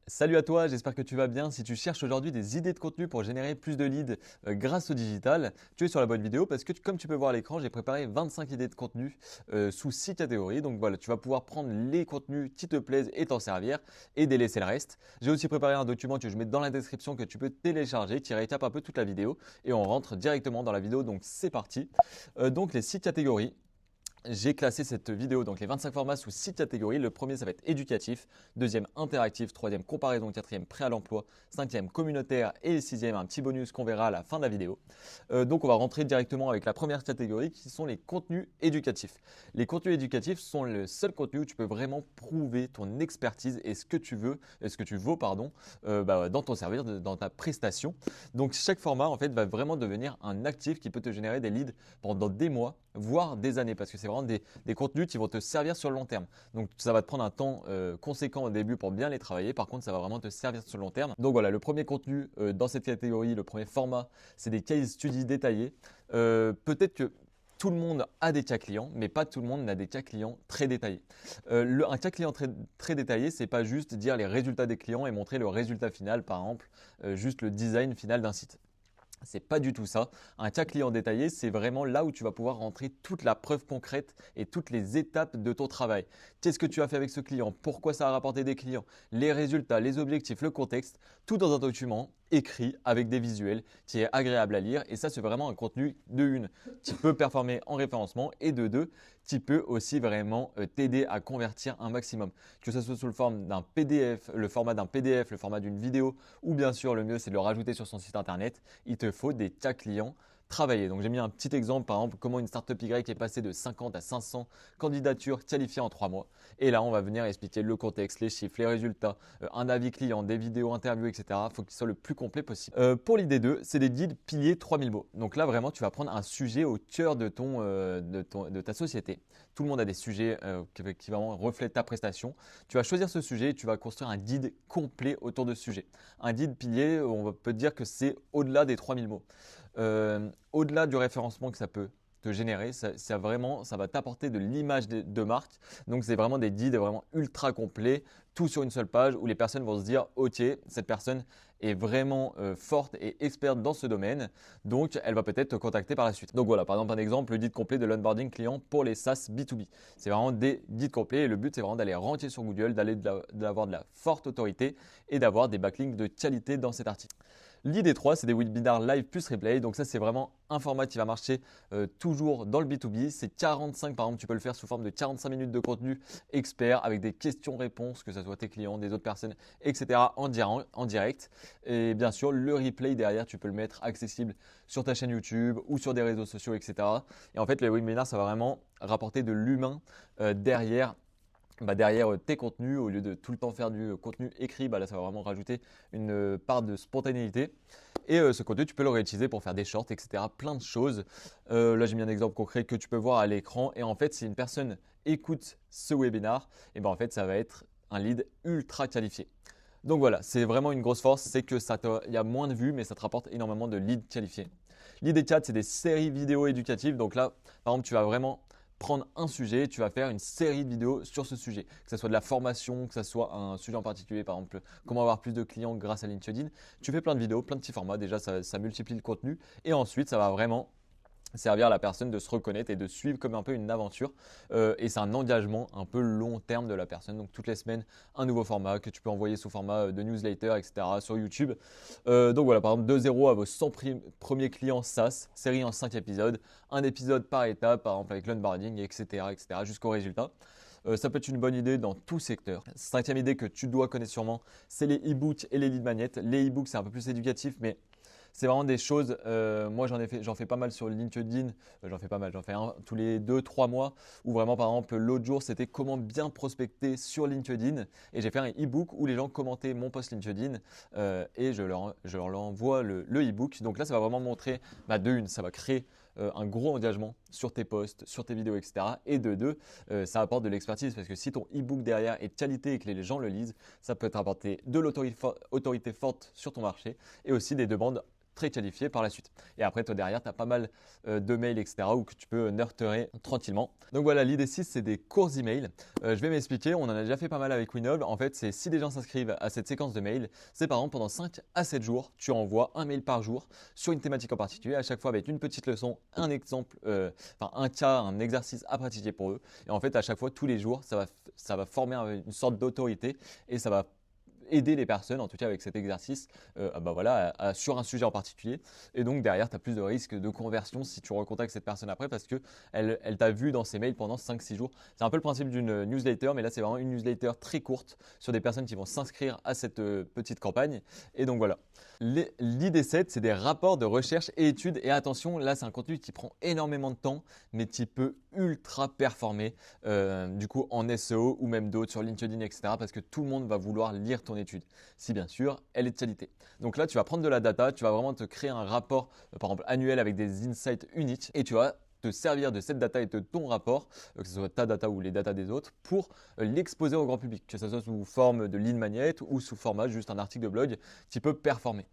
Salut à toi, j'espère que tu vas bien. Si tu cherches aujourd'hui des idées de contenu pour générer plus de leads grâce au digital, tu es sur la bonne vidéo parce que comme tu peux voir à l'écran, j'ai préparé 25 idées de contenu sous 6 catégories. Donc voilà, tu vas pouvoir prendre les contenus qui te plaisent et t'en servir et délaisser le reste. J'ai aussi préparé un document que je mets dans la description que tu peux télécharger qui récap un peu toute la vidéo et on rentre directement dans la vidéo. Donc c'est parti. Donc les 6 catégories. J'ai classé cette vidéo, donc les 25 formats, sous 6 catégories. Le premier, ça va être éducatif. Deuxième, interactif. Troisième, comparaison. Quatrième, prêt à l'emploi. Cinquième, communautaire. Et sixième, un petit bonus qu'on verra à la fin de la vidéo. Donc, on va rentrer directement avec la première catégorie qui sont les contenus éducatifs. Les contenus éducatifs sont le seul contenu où tu peux vraiment prouver ton expertise et ce que tu veux, ce que tu vaux, pardon, dans ton service, dans ta prestation. Donc, chaque format, en fait, va vraiment devenir un actif qui peut te générer des leads pendant des mois, voire des années, parce que c'est vraiment des contenus qui vont te servir sur le long terme. Donc ça va te prendre un temps conséquent au début pour bien les travailler. Par contre, ça va vraiment te servir sur le long terme. Donc voilà, le premier contenu dans cette catégorie, le premier format, c'est des case studies détaillés. Peut-être que tout le monde a des cas clients, mais pas tout le monde n'a des cas clients très détaillés. Un cas client très détaillé, c'est pas juste dire les résultats des clients et montrer le résultat final, par exemple, juste le design final d'un site. C'est pas du tout ça. Un cas client détaillé, c'est vraiment là où tu vas pouvoir rentrer toute la preuve concrète et toutes les étapes de ton travail. Qu'est-ce que tu as fait avec ce client? Pourquoi ça a rapporté des clients? Les résultats, les objectifs, le contexte, tout dans un document écrit avec des visuels qui est agréable à lire. Et ça, c'est vraiment un contenu de une qui peut performer en référencement et de deux qui peut aussi vraiment t'aider à convertir un maximum. Que ce soit sous le forme d'un PDF, le format d'un PDF, le format d'une vidéo ou bien sûr le mieux c'est de le rajouter sur son site internet. Il te faut des cas clients travaillés. Donc j'ai mis un petit exemple, par exemple, comment une startup Y est passée de 50 à 500 candidatures qualifiées en 3 mois. Et là, on va venir expliquer le contexte, les chiffres, les résultats, un avis client, des vidéos, interviews, etc. Il faut qu'il soit le plus complet possible. Pour l'idée 2, c'est des guides piliers 3000 mots. Donc là, vraiment, tu vas prendre un sujet au cœur de ta société. Tout le monde a des sujets qui vraiment reflètent ta prestation. Tu vas choisir ce sujet et tu vas construire un guide complet autour de ce sujet. Un guide pilier, on peut dire que c'est au-delà des 3000 mots. Au-delà du référencement que ça peut te générer, ça va t'apporter de l'image de marque. Donc c'est vraiment des guides vraiment ultra complets, tout sur une seule page où les personnes vont se dire ok, cette personne est vraiment forte et experte dans ce domaine, donc elle va peut-être te contacter par la suite. Donc voilà, par exemple un exemple, le guide complet de l'onboarding client pour les SaaS B2B. C'est vraiment des guides complets et le but c'est vraiment d'aller rentier sur Google, d'avoir de la forte autorité et d'avoir des backlinks de qualité dans cet article. L'idée 3, c'est des webinars live plus replay. Donc ça, c'est vraiment un format qui va marcher toujours dans le B2B. C'est 45, par exemple, tu peux le faire sous forme de 45 minutes de contenu expert avec des questions-réponses, que ce soit tes clients, des autres personnes, etc. en direct. Et bien sûr, le replay derrière, tu peux le mettre accessible sur ta chaîne YouTube ou sur des réseaux sociaux, etc. Et en fait, les webinars, ça va vraiment rapporter de l'humain derrière tes contenus. Au lieu de tout le temps faire du contenu écrit, là, ça va vraiment rajouter une part de spontanéité. Et ce contenu, tu peux le réutiliser pour faire des shorts, etc. Plein de choses. Là, j'ai mis un exemple concret que tu peux voir à l'écran. Et en fait, si une personne écoute ce webinar, et ben en fait, ça va être un lead ultra qualifié. Donc voilà, c'est vraiment une grosse force, c'est que il y a moins de vues, mais ça te rapporte énormément de leads qualifiés. L'idée 4, c'est des séries vidéo éducatives. Donc là, par exemple, tu vas vraiment prendre un sujet, tu vas faire une série de vidéos sur ce sujet, que ce soit de la formation, que ce soit un sujet en particulier, par exemple comment avoir plus de clients grâce à LinkedIn. Tu fais plein de vidéos, plein de petits formats, déjà ça multiplie le contenu et ensuite ça va vraiment servir à la personne de se reconnaître et de suivre comme un peu une aventure. Et c'est un engagement un peu long terme de la personne. Donc toutes les semaines, un nouveau format que tu peux envoyer sous format de newsletter, etc. sur YouTube. Donc voilà, par exemple, de 0 à vos 100 premiers clients SaaS, série en 5 épisodes, un épisode par étape, par exemple avec l'onboarding, etc. jusqu'au résultat. Ça peut être une bonne idée dans tout secteur. Cinquième idée que tu dois connaître sûrement, c'est les e-books et les lead magnets. Les e-books, c'est un peu plus éducatif, mais c'est vraiment des choses, moi j'en fais pas mal sur LinkedIn, j'en fais pas mal, j'en fais un tous les 2-3 mois, où vraiment par exemple l'autre jour c'était comment bien prospecter sur LinkedIn, et j'ai fait un e-book où les gens commentaient mon post LinkedIn, et je leur envoie le e-book. Donc là ça va vraiment montrer, de une, ça va créer un gros engagement sur tes posts, sur tes vidéos, etc. Et de deux, ça apporte de l'expertise parce que si ton e-book derrière est de qualité et que les gens le lisent, ça peut te rapporter de l'autorité forte sur ton marché et aussi des demandes très qualifiés par la suite. Et après, toi derrière, tu as pas mal de mails, etc. où que tu peux nurturer tranquillement. Donc voilà, l'idée 6, c'est des courts emails. Je vais m'expliquer, on en a déjà fait pas mal avec Winoble. En fait, c'est si les gens s'inscrivent à cette séquence de mails, c'est par exemple pendant 5 à 7 jours, tu envoies un mail par jour sur une thématique en particulier, à chaque fois avec une petite leçon, un exemple, un cas, un exercice à pratiquer pour eux. Et en fait, à chaque fois, tous les jours, ça va former une sorte d'autorité et ça va aider les personnes, en tout cas avec cet exercice, sur un sujet en particulier. Et donc derrière, tu as plus de risques de conversion si tu recontactes cette personne après parce qu'elle t'a vu dans ses mails pendant 5-6 jours. C'est un peu le principe d'une newsletter, mais là, c'est vraiment une newsletter très courte sur des personnes qui vont s'inscrire à cette petite campagne. Et donc voilà. L'idée 7, c'est des rapports de recherche et études. Et attention, là, c'est un contenu qui prend énormément de temps, mais qui peut ultra performer du coup en SEO ou même d'autres sur LinkedIn, etc. Parce que tout le monde va vouloir lire ton étude, si bien sûr elle est de qualité. Donc là, tu vas prendre de la data, tu vas vraiment te créer un rapport, par exemple annuel avec des insights uniques et tu vas te servir de cette data et de ton rapport, que ce soit ta data ou les data des autres, pour l'exposer au grand public, que ce soit sous forme de lead magnet ou sous format juste un article de blog qui peut performer.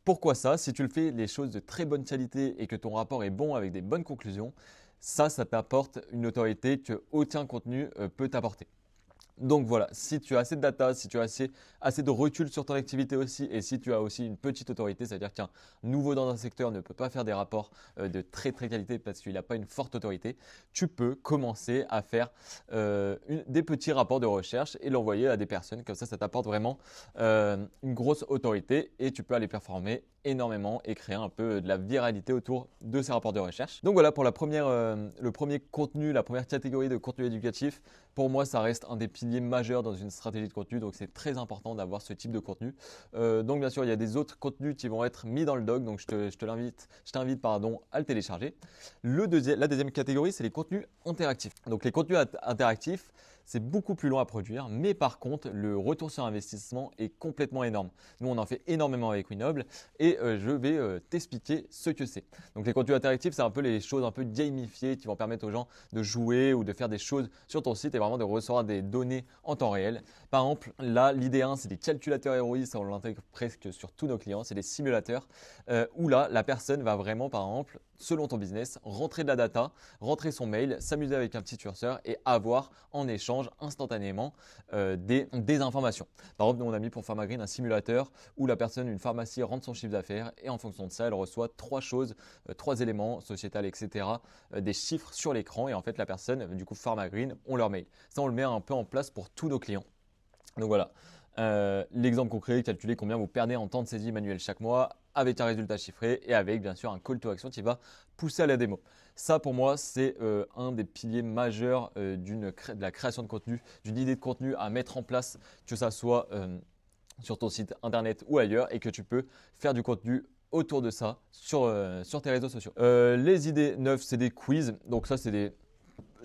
Pourquoi ça? Si tu le fais les choses de très bonne qualité et que ton rapport est bon avec des bonnes conclusions, ça t'apporte une autorité que aucun contenu peut t'apporter. Donc voilà, si tu as assez de data, si tu as assez de recul sur ton activité aussi, et si tu as aussi une petite autorité, c'est-à-dire qu'un nouveau dans un secteur ne peut pas faire des rapports de très qualité parce qu'il n'a pas une forte autorité, tu peux commencer à faire des petits rapports de recherche et l'envoyer à des personnes. Comme ça t'apporte vraiment une grosse autorité et tu peux aller performer énormément et créer un peu de la viralité autour de ces rapports de recherche. Donc voilà pour le premier contenu, la première catégorie de contenu éducatif. Pour moi, ça reste un des piliers majeurs dans une stratégie de contenu, donc c'est très important d'avoir ce type de contenu. Donc bien sûr, il y a des autres contenus qui vont être mis dans le doc, donc je t'invite à le télécharger. La deuxième catégorie, c'est les contenus interactifs. Donc les contenus interactifs, c'est beaucoup plus long à produire, mais par contre, le retour sur investissement est complètement énorme. Nous, on en fait énormément avec Winoble et je vais t'expliquer ce que c'est. Donc, les contenus interactifs, c'est un peu les choses un peu gamifiées qui vont permettre aux gens de jouer ou de faire des choses sur ton site et vraiment de recevoir des données en temps réel. Par exemple, là, l'idée 1, c'est des calculateurs ROI, ça on l'intègre presque sur tous nos clients, c'est des simulateurs où là, la personne va vraiment, par exemple, selon ton business, rentrer de la data, rentrer son mail, s'amuser avec un petit curseur et avoir en échange instantanément des informations. Par exemple, nous on a mis pour PharmaGreen un simulateur où la personne, une pharmacie, rentre son chiffre d'affaires et en fonction de ça, elle reçoit 3 choses, 3 éléments sociétal, etc., des chiffres sur l'écran et en fait la personne, du coup PharmaGreen, on leur mail. Ça, on le met un peu en place pour tous nos clients. Donc voilà. L'exemple concret, calculer combien vous perdez en temps de saisie manuelle chaque mois avec un résultat chiffré et avec bien sûr un call to action qui va pousser à la démo. Ça pour moi c'est un des piliers majeurs de la création de contenu, d'une idée de contenu à mettre en place, que ça soit sur ton site internet ou ailleurs et que tu peux faire du contenu autour de ça sur tes réseaux sociaux. Les idées 9, c'est des quiz. Donc ça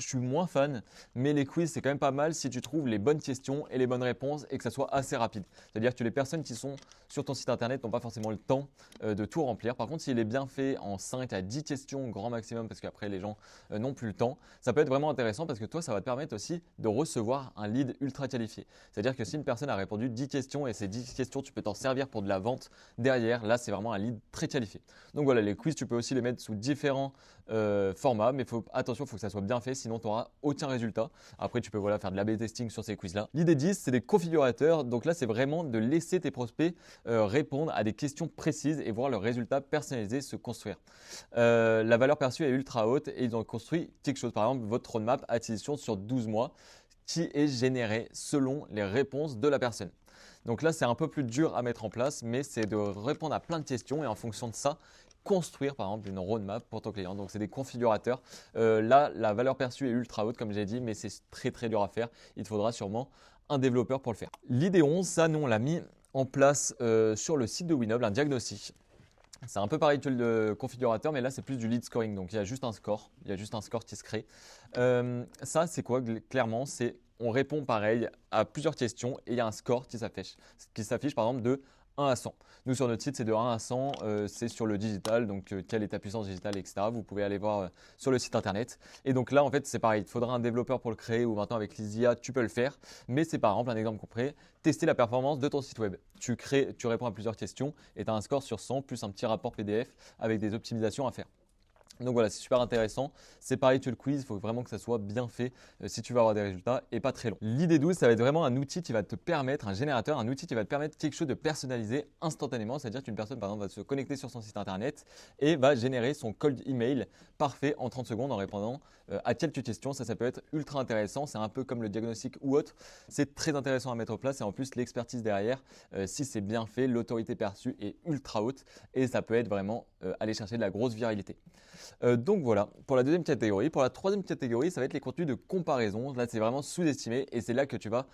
je suis moins fan, mais les quiz, c'est quand même pas mal si tu trouves les bonnes questions et les bonnes réponses et que ça soit assez rapide. C'est-à-dire que les personnes qui sont sur ton site internet n'ont pas forcément le temps de tout remplir. Par contre, s'il est bien fait en 5 à 10 questions grand maximum, parce qu'après les gens n'ont plus le temps, ça peut être vraiment intéressant parce que toi, ça va te permettre aussi de recevoir un lead ultra qualifié. C'est-à-dire que si une personne a répondu 10 questions et ces 10 questions, tu peux t'en servir pour de la vente derrière, là, c'est vraiment un lead très qualifié. Donc voilà, les quiz, tu peux aussi les mettre sous différents formats, mais attention, il faut que ça soit bien fait, sinon tu n'auras aucun résultat. Après, tu peux faire de l'A/B testing sur ces quiz-là. L'idée 10, c'est des configurateurs. Donc là, c'est vraiment de laisser tes prospects répondre à des questions précises et voir leurs résultats personnalisés se construire. La valeur perçue est ultra haute et ils ont construit quelque chose. Par exemple, votre roadmap acquisition sur 12 mois qui est généré selon les réponses de la personne. Donc là, c'est un peu plus dur à mettre en place, mais c'est de répondre à plein de questions et en fonction de ça, construire par exemple une roadmap pour ton client. Donc c'est des configurateurs. Là, la valeur perçue est ultra haute comme j'ai dit, mais c'est très dur à faire. Il te faudra sûrement un développeur pour le faire. L'idée 11, ça nous on l'a mis en place sur le site de Winoble, un diagnostic. C'est un peu pareil que le configurateur, mais là c'est plus du lead scoring. Donc il y a juste un score, qui se crée. Ça c'est quoi clairement? On répond pareil à plusieurs questions et il y a un score qui s'affiche par exemple de 1 à 100. Nous, sur notre site, c'est de 1 à 100, c'est sur le digital, donc quelle est ta puissance digitale, etc. Vous pouvez aller voir sur le site internet. Et donc là, en fait, c'est pareil, il te faudra un développeur pour le créer ou maintenant avec l'IA, tu peux le faire. Mais c'est par exemple un exemple concret, tester la performance de ton site web. Tu réponds à plusieurs questions et tu as un score sur 100 plus un petit rapport PDF avec des optimisations à faire. Donc voilà, c'est super intéressant. C'est pareil que le quiz, il faut vraiment que ça soit bien fait si tu veux avoir des résultats et pas très long. L'idée 12, ça va être vraiment un outil qui va te permettre, un générateur, un outil qui va te permettre quelque chose de personnalisé instantanément. C'est-à-dire qu'une personne, par exemple, va se connecter sur son site internet et va générer son cold email parfait en 30 secondes en répondant à quelques questions. Ça peut être ultra intéressant. C'est un peu comme le diagnostic ou autre. C'est très intéressant à mettre en place et en plus, l'expertise derrière, si c'est bien fait, l'autorité perçue est ultra haute et ça peut être vraiment aller chercher de la grosse viralité. Donc voilà, pour la deuxième catégorie. Pour la troisième catégorie, ça va être les contenus de comparaison. Là, c'est vraiment sous-estimé et c'est là que tu vas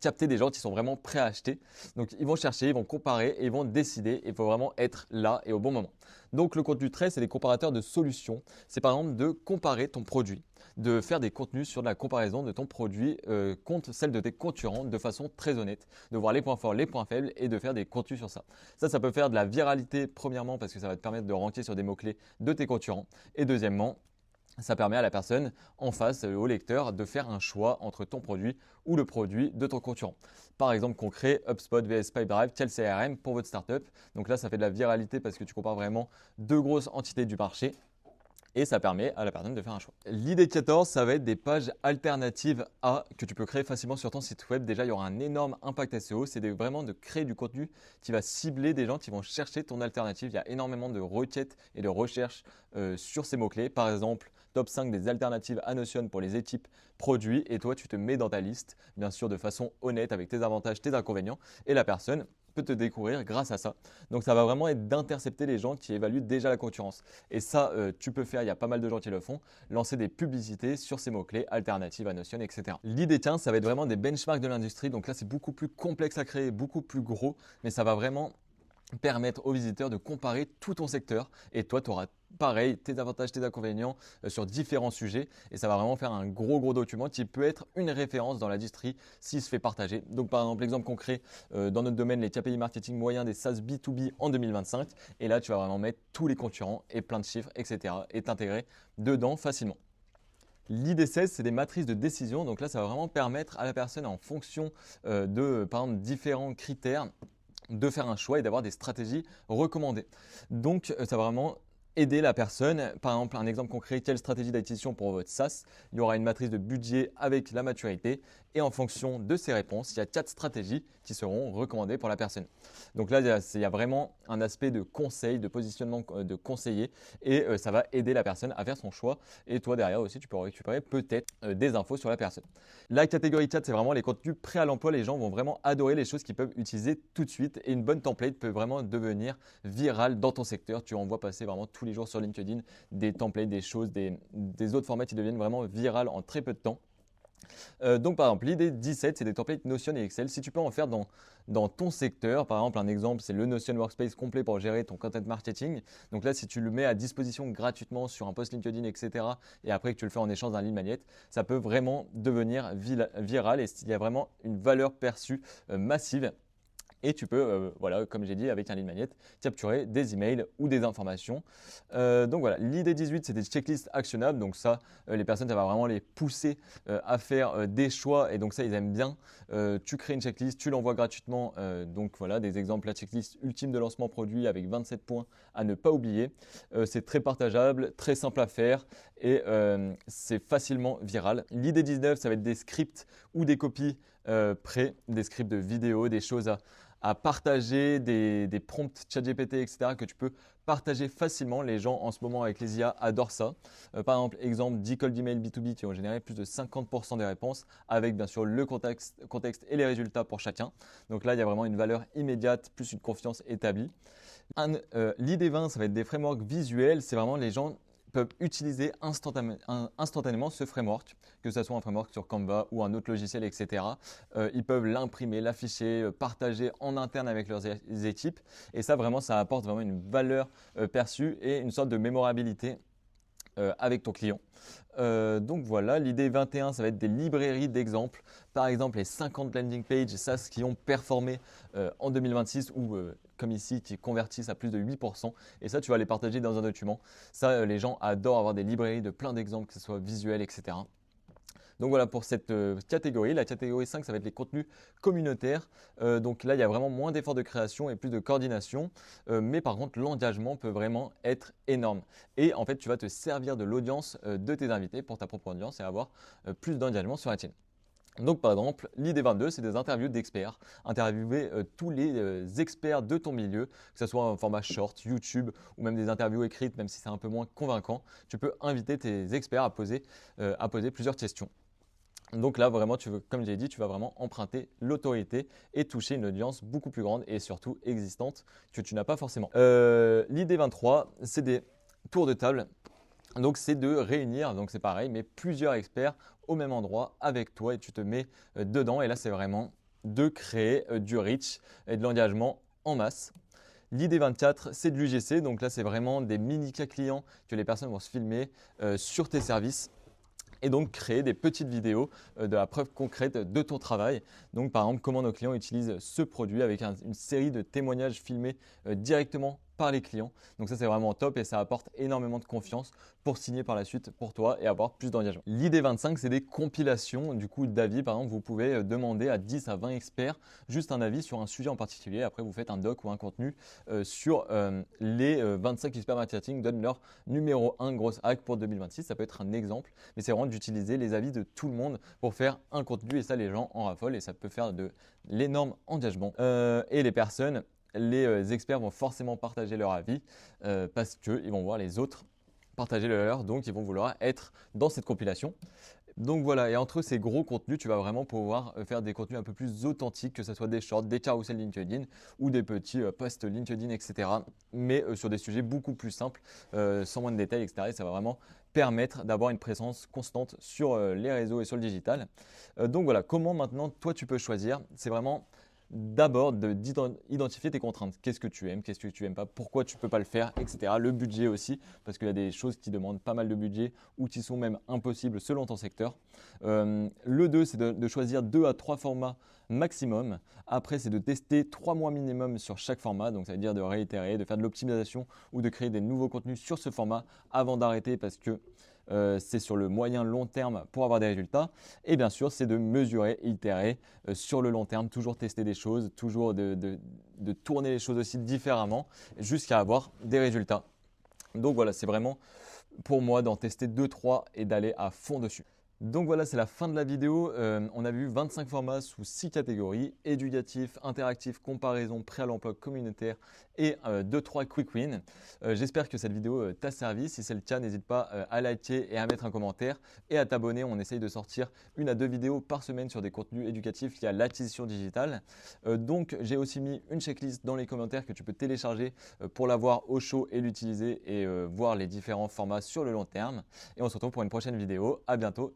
capter des gens qui sont vraiment prêts à acheter. Donc, ils vont chercher, ils vont comparer et ils vont décider. Il faut vraiment être là et au bon moment. Donc, le contenu trait, c'est des comparateurs de solutions. C'est par exemple de comparer ton produit, de faire des contenus sur la comparaison de ton produit contre celle de tes concurrents de façon très honnête, de voir les points forts, les points faibles et de faire des contenus sur ça. Ça peut faire de la viralité premièrement parce que ça va te permettre de ranker sur des mots-clés de tes concurrents et deuxièmement, ça permet à la personne en face, au lecteur, de faire un choix entre ton produit ou le produit de ton concurrent. Par exemple, concret, HubSpot vs Pipedrive, quel CRM pour votre startup. Donc là, ça fait de la viralité parce que tu compares vraiment deux grosses entités du marché. Et ça permet à la personne de faire un choix. L'idée 14, ça va être des pages alternatives que tu peux créer facilement sur ton site web. Déjà, il y aura un énorme impact SEO. C'est vraiment de créer du contenu qui va cibler des gens qui vont chercher ton alternative. Il y a énormément de requêtes et de recherches sur ces mots-clés. Par exemple, top 5 des alternatives à Notion pour les équipes produits. Et toi, tu te mets dans ta liste, bien sûr, de façon honnête avec tes avantages, tes inconvénients. Et la personne peut te découvrir grâce à ça. Donc ça va vraiment être d'intercepter les gens qui évaluent déjà la concurrence. Et ça, tu peux faire, il y a pas mal de gens qui le font, lancer des publicités sur ces mots-clés, alternatives à Notion, etc. L'idée 15, ça va être vraiment des benchmarks de l'industrie. Donc là, c'est beaucoup plus complexe à créer, beaucoup plus gros, mais ça va vraiment permettre aux visiteurs de comparer tout ton secteur et toi tu auras pareil tes avantages, tes inconvénients sur différents sujets et ça va vraiment faire un gros document qui peut être une référence dans l'industrie s'il se fait partager. Donc par exemple l'exemple concret dans notre domaine les KPI marketing moyens des SaaS B2B en 2025 et là tu vas vraiment mettre tous les concurrents et plein de chiffres etc et t'intégrer dedans facilement. L'idée 16, c'est des matrices de décision. Donc là, ça va vraiment permettre à la personne en fonction de, par exemple, différents critères de faire un choix et d'avoir des stratégies recommandées. Donc, ça va vraiment aider la personne. Par exemple, un exemple concret, quelle stratégie d'acquisition pour votre SaaS? Il y aura une matrice de budget avec la maturité et en fonction de ces réponses, il y a 4 stratégies qui seront recommandées pour la personne. Donc là, il y a vraiment un aspect de conseil, de positionnement de conseiller et ça va aider la personne à faire son choix. Et toi, derrière aussi, tu peux récupérer peut-être des infos sur la personne. La catégorie 4, c'est vraiment les contenus prêts à l'emploi. Les gens vont vraiment adorer les choses qu'ils peuvent utiliser tout de suite et une bonne template peut vraiment devenir virale dans ton secteur. Tu en vois passer vraiment tous les jours sur LinkedIn des templates, des choses, des autres formats qui deviennent vraiment virales en très peu de temps. Donc par exemple, l'idée 17, c'est des templates Notion et Excel. Si tu peux en faire dans ton secteur, par exemple, un exemple, c'est le Notion Workspace complet pour gérer ton content marketing. Donc là, si tu le mets à disposition gratuitement sur un post LinkedIn, etc., et après que tu le fais en échange d'un lead magnet, ça peut vraiment devenir viral et il y a vraiment une valeur perçue massive. Et tu peux, voilà, comme j'ai dit, avec un lead magnet, capturer des emails ou des informations. Donc voilà, l'idée 18, c'est des checklists actionnables. Donc ça, les personnes, ça va vraiment les pousser à faire des choix. Et donc ça, ils aiment bien. Tu crées une checklist, tu l'envoies gratuitement. Donc voilà, des exemples, la checklist ultime de lancement produit avec 27 points à ne pas oublier. C'est très partageable, très simple à faire et c'est facilement viral. L'idée 19, ça va être des scripts ou des copies prêts, des scripts de vidéos, des choses à partager, des prompts ChatGPT, etc. que tu peux partager facilement. Les gens en ce moment avec les IA adorent ça. Par exemple, exemple 10 cold email B2B qui ont généré plus de 50% des réponses avec bien sûr le contexte et les résultats pour chacun. Donc là, il y a vraiment une valeur immédiate plus une confiance établie. L'idée 20, ça va être des frameworks visuels. C'est vraiment les gens peuvent utiliser instantanément ce framework, que ce soit un framework sur Canva ou un autre logiciel, etc. Ils peuvent l'imprimer, l'afficher, partager en interne avec leurs équipes. Et ça, vraiment, ça apporte vraiment une valeur perçue et une sorte de mémorabilité avec ton client. Donc voilà, l'idée 21, ça va être des librairies d'exemples. Par exemple, les 50 landing pages SaaS qui ont performé en 2026 ou comme ici, qui convertissent à plus de 8%. Et ça, tu vas les partager dans un document. Ça, les gens adorent avoir des librairies de plein d'exemples, que ce soit visuels, etc. Donc voilà pour cette catégorie. La catégorie 5, ça va être les contenus communautaires. Donc là, il y a vraiment moins d'efforts de création et plus de coordination. Mais par contre, l'engagement peut vraiment être énorme. Et en fait, tu vas te servir de l'audience de tes invités pour ta propre audience et avoir plus d'engagement sur la tienne. Donc par exemple, l'idée 22, c'est des interviews d'experts. Interviewer tous les experts de ton milieu, que ce soit en format short, YouTube ou même des interviews écrites, même si c'est un peu moins convaincant. Tu peux inviter tes experts à poser plusieurs questions. Donc là, vraiment, comme j'ai dit, tu vas vraiment emprunter l'autorité et toucher une audience beaucoup plus grande et surtout existante que tu n'as pas forcément. L'idée 23, c'est des tours de table. Donc c'est de réunir, donc c'est pareil, mais plusieurs experts au même endroit avec toi et tu te mets dedans. Et là, c'est vraiment de créer du reach et de l'engagement en masse. L'idée 24, c'est de l'UGC. Donc là, c'est vraiment des mini-cas clients que les personnes vont se filmer sur tes services et donc créer des petites vidéos de la preuve concrète de ton travail. Donc par exemple, comment nos clients utilisent ce produit avec une série de témoignages filmés directement par les clients. Donc ça, c'est vraiment top et ça apporte énormément de confiance pour signer par la suite pour toi et avoir plus d'engagement. L'idée 25, c'est des compilations du coup d'avis. Par exemple, vous pouvez demander à 10 à 20 experts juste un avis sur un sujet en particulier. Après, vous faites un doc ou un contenu sur les 25 experts marketing donnent leur numéro 1 grosse hack pour 2026. Ça peut être un exemple, mais c'est vraiment d'utiliser les avis de tout le monde pour faire un contenu et ça, les gens en raffolent et ça peut faire de l'énorme engagement. Et les experts vont forcément partager leur avis parce qu'ils vont voir les autres partager le leur, donc ils vont vouloir être dans cette compilation. Donc voilà, et entre ces gros contenus, tu vas vraiment pouvoir faire des contenus un peu plus authentiques, que ce soit des shorts, des carousels LinkedIn ou des petits posts LinkedIn, etc. Mais sur des sujets beaucoup plus simples, sans moins de détails, etc. Et ça va vraiment permettre d'avoir une présence constante sur les réseaux et sur le digital. Donc voilà, comment maintenant toi tu peux choisir? C'est vraiment d'abord d'identifier tes contraintes. Qu'est-ce que tu aimes, qu'est-ce que tu n'aimes pas, pourquoi tu ne peux pas le faire, etc. Le budget aussi, parce qu'il y a des choses qui demandent pas mal de budget ou qui sont même impossibles selon ton secteur. Le 2, c'est de choisir 2 à 3 formats maximum. Après, c'est de tester 3 mois minimum sur chaque format. Donc, ça veut dire de réitérer, de faire de l'optimisation ou de créer des nouveaux contenus sur ce format avant d'arrêter parce que c'est sur le moyen long terme pour avoir des résultats. Et bien sûr, c'est de mesurer, itérer sur le long terme, toujours tester des choses, toujours de tourner les choses aussi différemment jusqu'à avoir des résultats. Donc voilà, c'est vraiment pour moi d'en tester 2-3 et d'aller à fond dessus. Donc voilà, c'est la fin de la vidéo. On a vu 25 formats sous 6 catégories: éducatif, interactif, comparaison, prêt à l'emploi, communautaire et 2-3 quick wins. J'espère que cette vidéo t'a servi. Si c'est le cas, n'hésite pas à liker et à mettre un commentaire et à t'abonner. On essaye de sortir 1 à 2 vidéos par semaine sur des contenus éducatifs liés à l'acquisition digitale. Donc j'ai aussi mis une checklist dans les commentaires que tu peux télécharger pour l'avoir au chaud et l'utiliser et voir les différents formats sur le long terme. Et on se retrouve pour une prochaine vidéo. À bientôt.